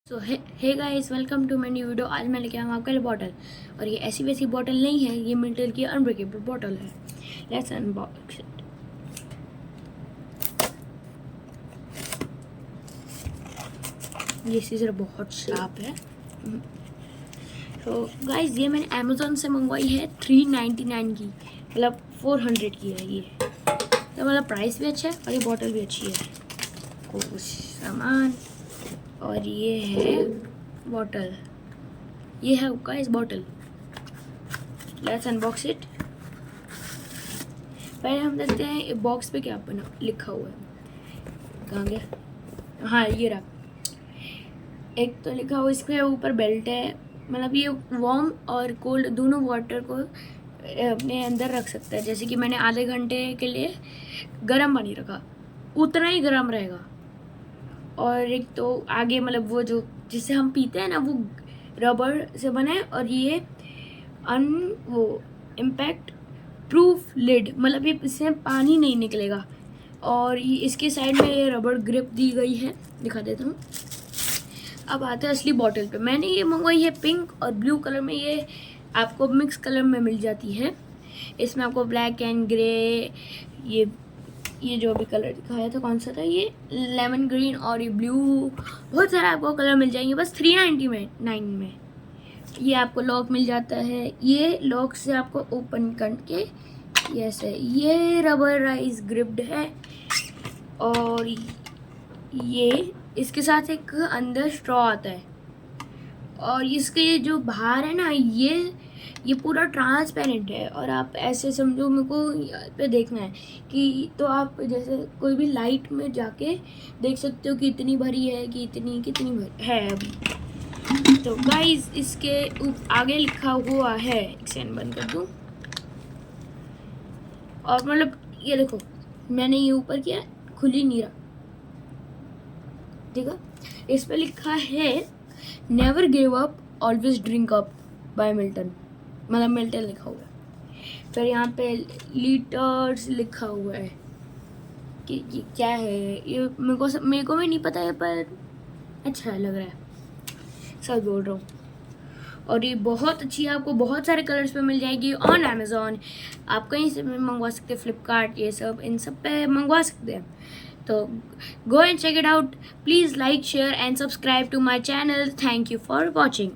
So hey guys, welcome to my new video. आज मैं लेके आया हूँ आपके लिए बॉटल, और ये ऐसी वैसी बॉटल नहीं है, ये मिल्टन की अनब्रेकेबल बॉटल है। Let's unbox it. ये सीजर बहुत शार्प है। तो गाइस, ये मैंने अमेज़ॉन से मंगवाई है 399 की, मतलब 400 की है ये। तो मतलब प्राइस भी अच्छा है और ये बॉटल भी अच्छी है। कुछ सामान, और ये है बॉटल। ये है guys bottle. Let's unbox it. पहले हम देखते हैं बॉक्स पे क्या बना लिखा हुआ है। कहाँ गया? हाँ, ये रहा। एक तो लिखा हुआ, इसके ऊपर बेल्ट है, मतलब ये वार्म और कोल्ड दोनों वाटर को अपने अंदर रख सकता है। जैसे कि मैंने आधे घंटे के लिए गर्म पानी रखा, उतना ही गर्म रहेगा। और एक तो आगे मतलब वो जो जिसे हम पीते हैं ना, वो रबर से बना है, और ये वो इम्पैक्ट प्रूफ लिड, मतलब ये इससे पानी नहीं निकलेगा। और ये इसके साइड में ये रबर ग्रिप दी गई है, दिखा देता हूँ। अब आते हैं असली बॉटल पे। मैंने ये मंगवाई है पिंक और ब्लू कलर में, ये आपको मिक्स कलर में मिल जाती है। इसमें आपको ब्लैक एंड ग्रे, ये जो भी कलर दिखाया था, कौन सा था ये, लेमन ग्रीन और ये ब्लू, बहुत सारा आपको कलर मिल जाएंगे बस 399 में। ये आपको लॉक मिल जाता है, ये लॉक से आपको ओपन करके ऐसे ये रबराइज ग्रिप्ड है। और ये इसके साथ एक अंदर स्ट्रॉ आता है, और इसके जो बाहर है ना, ये पूरा ट्रांसपेरेंट है। और आप ऐसे समझो, मेरे को यहाँ पे देखना है कि तो आप जैसे कोई भी लाइट में जाके देख सकते हो कि इतनी भरी है कि कितनी भरी है अभी। तो गाइस, इसके आगे लिखा हुआ है, इसे बंद कर दूँ। और मतलब ये देखो, मैंने ये ऊपर किया, खुल ही नहीं रहा, ठीक है। इस पे लिखा है never give up, always drink up by Milton, मतलब मिल्टन लिखा हुआ है। फिर यहाँ पे लीटर्स लिखा हुआ है कि ये क्या है, ये मेरे को भी नहीं पता है, पर अच्छा लग रहा है, सब बोल रहा हूँ। और ये बहुत अच्छी है, आपको बहुत सारे कलर्स पे मिल जाएगी ऑन अमेज़ॉन। आप कहीं से भी मंगवा सकते हैं, फ्लिपकार्ट, ये सब, इन सब पे मंगवा सकते हैं। तो go and check it out. Please like, share and subscribe to my channel. Thank you for watching.